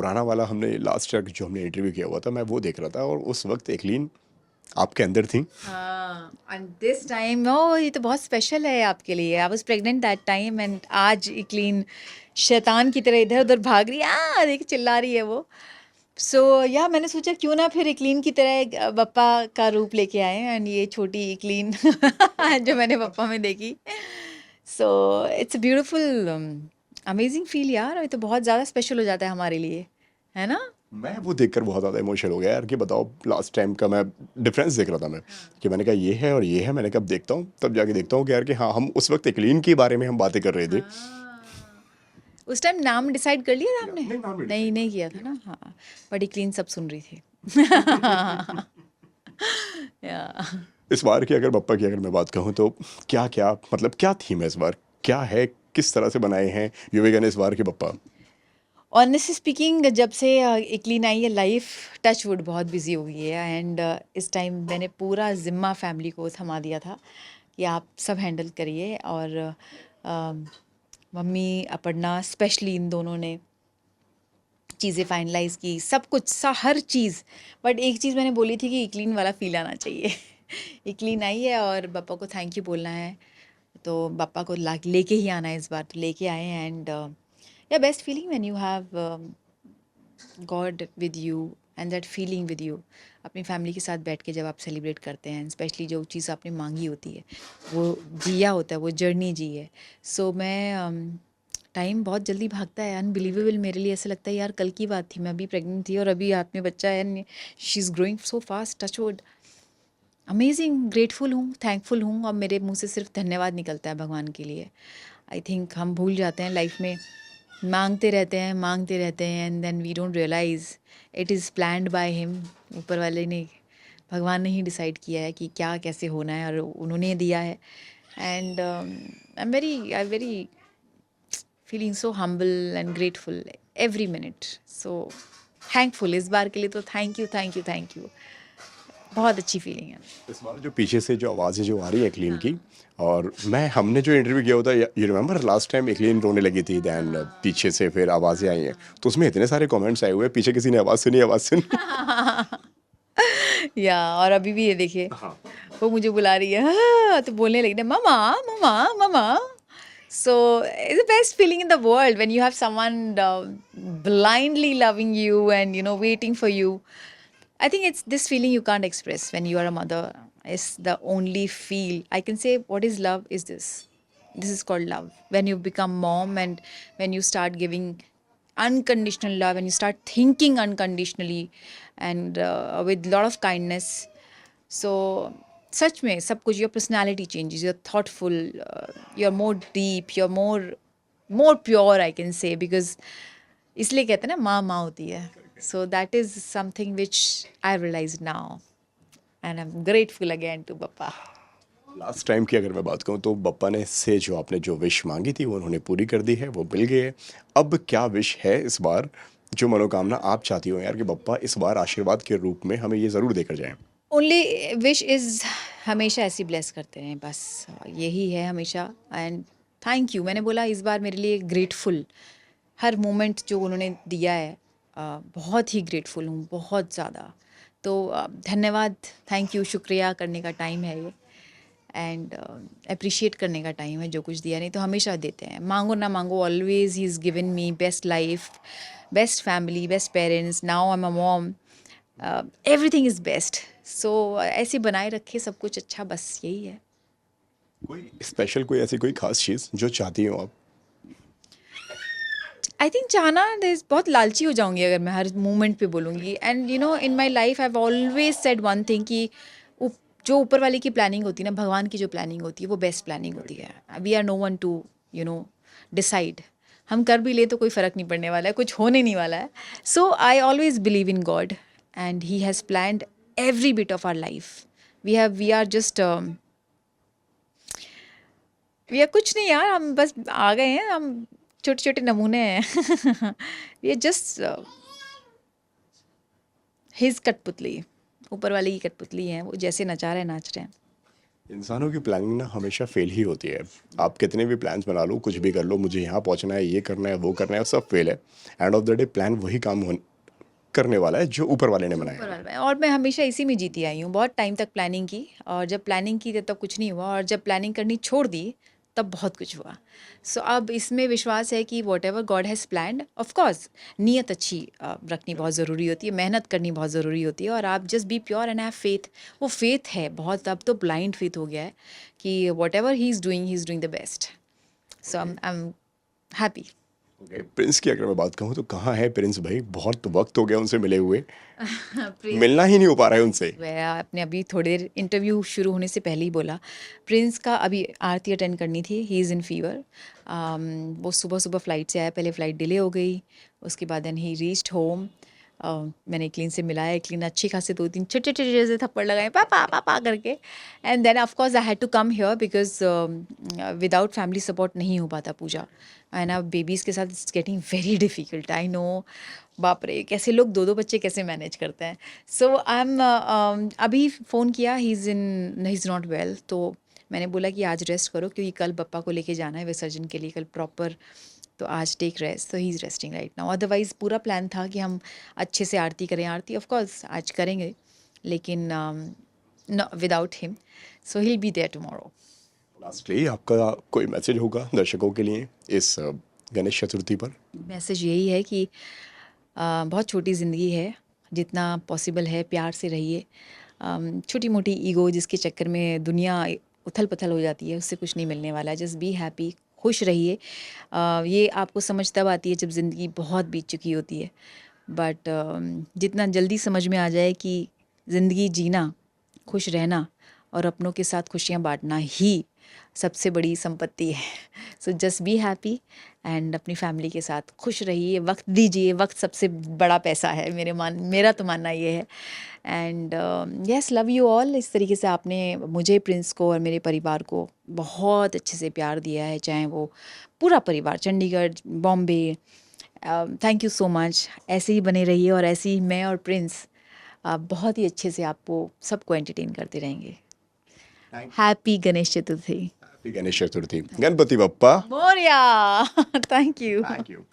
पुराना वाला हमने लास्ट ईयर जो हमने इंटरव्यू किया हुआ था, मैं वो देख रहा था और उस वक्त एक्लीन आपके अंदर थी। हाँ, एंड दिस टाइम ओ ये तो बहुत स्पेशल है आपके लिए। I was pregnant that time and आज इक्लीन शैतान की तरह इधर उधर भाग रही है, देख चिल्ला रही है वो। सो या मैंने सोचा क्यों ना फिर इक्लीन की तरह एक, बप्पा का रूप लेके आए एंड ये छोटी इक्लीन जो मैंने बप्पा में देखी। So it's beautiful amazing feel यार, ये तो बहुत ज़्यादा स्पेशल हो जाता है हमारे लिए, है ना? मैं वो देखकर बहुत ज़्यादा इमोशनल हो गया यार कि बताओ, लास्ट टाइम का मैं डिफरेंस देख रहा था मैं, कि मैंने कहा ये है और ये है। मैंने कब देखता हूँ तब जाके देखता हूँ कि यार कि हाँ, हम उस वक्त एक्लीन के बारे में हम बातें कर रहे थे। हाँ, उस टाइम नाम डिसाइड कर लिया था हमने? नहीं, नाम नहीं नहीं decide नहीं किया। किया था ना, हाँ। बड़ी क्लीन सब सुन रही थी। या इस बार की अगर बप्पा की अगर मैं बात कहूँ तो क्या क्या मतलब क्या थीम है इस बार, क्या है, किस तरह से बनाए हैं युविका ने इस बार के बप्पा? ऑनेस्टली स्पीकिंग, जब से इक्लीन आई है लाइफ टचवुड बहुत बिजी हो गई है एंड इस टाइम मैंने पूरा जिम्मा फैमिली को थमा दिया था कि आप सब हैंडल करिए। और मम्मी अपर्णा स्पेशली, इन दोनों ने चीज़ें फाइनलाइज की, सब कुछ हर चीज़। बट एक चीज़ मैंने बोली थी कि इक्लीन वाला फील आना चाहिए। इक्लीन आई है और पापा को थैंक यू बोलना है, तो पापा को लेके ही आना है इस बार, तो लेके आए हैं। एंड या best feeling when you have got with you and that feeling with you. अपनी फैमिली के साथ बैठ के जब आप सेलिब्रेट करते हैं, स्पेशली जो चीज़ आपने मांगी होती है वो जिया होता है, वो जर्नी जी है। सो मैं टाइम बहुत जल्दी भागता है, अनबिलीवेबल मेरे लिए। ऐसा लगता है यार कल की बात थी, मैं अभी प्रेग्नेंट थी और अभी हाथ में बच्चा है। She is growing so fast, touch wood. Amazing, grateful हूँ, थैंकफुल हूँ। अब मेरे मुंह से सिर्फ धन्यवाद निकलता है भगवान के लिए। आई थिंक हम भूल जाते हैं लाइफ में, मांगते रहते हैं and then we don't realise it is planned by him. ऊपर वाले ने, भगवान ने ही डिसाइड किया है कि क्या कैसे होना है और उन्होंने दिया है। And I very feeling so humble and grateful every minute. So thankful इस बार के लिए, तो thank you thank you thank you. बहुत अच्छी फीलिंग है। इस बार जो पीछे से जो आवाज़ें जो आ रही है एक्लीन की, और मैं हमने जो इंटरव्यू किया होता है, यू रिमेंबर लास्ट टाइम एक्लीन रोने लगी थी, दैन पीछे से फिर आवाज़ें आई हैं, तो उसमें इतने सारे कमेंट्स आए हुए हैं, पीछे किसी ने आवाज़ सुनी, आवाज़ सुनी। या और अभी भी ये देखिए, हाँ। वो मुझे बुला रही है, हाँ, तो बोलने लगी ना, mama mama mama. So it's the best feeling in the world when you have someone blindly loving you and waiting for you. I think it's this feeling you can't express when you are a mother. It's the only feel I can say. What is love is this. This is called love. When you become mom and when you start giving unconditional love and you start thinking unconditionally and with lot of kindness. So सच में सब कुछ, your personality changes, you're thoughtful, you're more deep, you're more pure I can say, because इसलिए कहते हैं ना माँ माँ होती है. So that is something which I realize now and I'm grateful again to Papa. Last time की अगर मैं बात कहूँ तो बप्पा ने से जो आपने जो विश मांगी थी वो उन्होंने पूरी कर दी है, वो मिल गई है। अब क्या विश है इस बार, जो मनोकामना आप चाहती हो यार कि बप्पा इस बार आशीर्वाद के रूप में हमें ये ज़रूर देकर जाएं? ओनली विश इज़ हमेशा ऐसी ब्लेस करते रहें, बस यही है हमेशा। एंड थैंक यू, मैंने बोला इस बार मेरे लिए ग्रेटफुल, हर मोमेंट जो उन्होंने दिया है, बहुत ही ग्रेटफुल हूँ, बहुत ज़्यादा। तो धन्यवाद, थैंक यू, शुक्रिया करने का टाइम है ये। एंड अप्रिशिएट करने का टाइम है, जो कुछ दिया नहीं तो हमेशा देते हैं, मांगो ना मांगो, always he is given me best life, best family, best parents, now I am a mom, everything is best. So ऐसे बनाए रखे सब कुछ अच्छा, बस यही है। कोई स्पेशल, कोई ऐसी कोई खास चीज़ जो चाहती हो आप? आई थिंक चाहना, बहुत लालची हो जाऊंगी अगर मैं हर मोमेंट पे बोलूँगी। And in my life I have always said one thing कि जो ऊपर वाले की प्लानिंग होती है ना, भगवान की जो प्लानिंग होती है वो बेस्ट प्लानिंग होती है। We are no one to decide. हम कर भी ले तो कोई फ़र्क नहीं पड़ने वाला है, कुछ होने नहीं वाला है। So I always believe in God and he has planned every bit of our life. We are just we are कुछ नहीं यार, हम बस आ गए हैं, हम छोटे छोटे नमूने हैं। वी आर जस्ट हिज कठपुतली, ऊपर वाले की कठपुतली हैं, वो जैसे नचा रहे हैं नाच रहे हैं। इंसानों की प्लानिंग ना हमेशा फेल ही होती है। आप कितने भी प्लान्स बना लो, कुछ भी कर लो, मुझे यहाँ पहुँचना है, ये करना है, वो करना है, सब फेल है। End of the day plan वही काम करने वाला है जो ऊपर वाले ने बनाया ऊपर है। वाला है। और मैं हमेशा इसी में जीती आई हूँ, बहुत टाइम तक प्लानिंग की, और जब प्लानिंग की तब कुछ नहीं हुआ, और जब प्लानिंग करनी छोड़ दी तब बहुत कुछ हुआ। सो अब इसमें विश्वास है कि what ever God has planned, of course नीयत अच्छी रखनी बहुत ज़रूरी होती है, मेहनत करनी बहुत ज़रूरी होती है, और आप just be pure and have faith. वो फेथ है बहुत, अब तो ब्लाइंड फेथ हो गया है कि what ever he is doing the best. So I am happy. Okay, Prince की अगर मैं बात कहूँ तो कहाँ है प्रिंस भाई? बहुत वक्त हो गया उनसे मिले हुए, मिलना ही नहीं हो पा रहा है उनसे। मैं आपने अभी थोड़ी देर इंटरव्यू शुरू होने से पहले ही बोला, प्रिंस का अभी आरती अटेंड करनी थी, ही इज़ इन फीवर। वो सुबह सुबह फ़्लाइट से आया, पहले फ़्लाइट डिले हो गई, उसके बाद देन ही रीच्ड होम। मैंने इक्लीन से मिलाया, इक्लीन अच्छी खासे 2-3 छोटे छोटे जैसे थप्पड़ लगाए, पापा पापा करके। And then of course I had to come here because without family support नहीं हो पाता पूजा। एंड अब बेबीज़ के साथ it's getting very difficult, I know. बाप रे, कैसे लोग 2-2 बच्चे कैसे मैनेज करते हैं। सो आई एम अभी फ़ोन किया, ही इज़ नॉट वेल, तो मैंने बोला कि आज रेस्ट करो क्योंकि कल पप्पा को लेके जाना है विसर्जन के लिए, कल प्रॉपर, तो आज टेक रेस्ट। तो he is resting right now. Otherwise पूरा प्लान था कि हम अच्छे से आरती करें, आरती ऑफ कोर्स आज करेंगे, लेकिन no without him, so he will be there tomorrow. Lastly आपका कोई मैसेज होगा दर्शकों के लिए इस गणेश चतुर्थी पर? मैसेज यही है कि बहुत छोटी ज़िंदगी है, जितना पॉसिबल है प्यार से रहिए। छोटी मोटी ईगो जिसके चक्कर में दुनिया उथल पुथल हो जाती है, उससे कुछ नहीं मिलने वाला है। जस्ट बी हैप्पी, खुश रहिए। ये आपको समझ तब आती है जब ज़िंदगी बहुत बीत चुकी होती है, बट जितना जल्दी समझ में आ जाए कि ज़िंदगी जीना, खुश रहना और अपनों के साथ खुशियाँ बांटना ही सबसे बड़ी संपत्ति है। So just be happy and अपनी फैमिली के साथ खुश रहिए, वक्त दीजिए, वक्त सबसे बड़ा पैसा है, मेरा तो मानना ये है। And yes, love you all. इस तरीके से आपने मुझे, प्रिंस को और मेरे परिवार को बहुत अच्छे से प्यार दिया है, चाहे वो पूरा परिवार Chandigarh, Bombay. Thank you so much. ऐसे ही बने रहिए, और ऐसे ही मैं और प्रिंस बहुत ही अच्छे से आपको सबको एंटरटेन करते रहेंगे। Happy Ganesh Chaturthi. Happy Ganesh Chaturthi, Ganpati Bappa. Morya. Thank you. Thank you.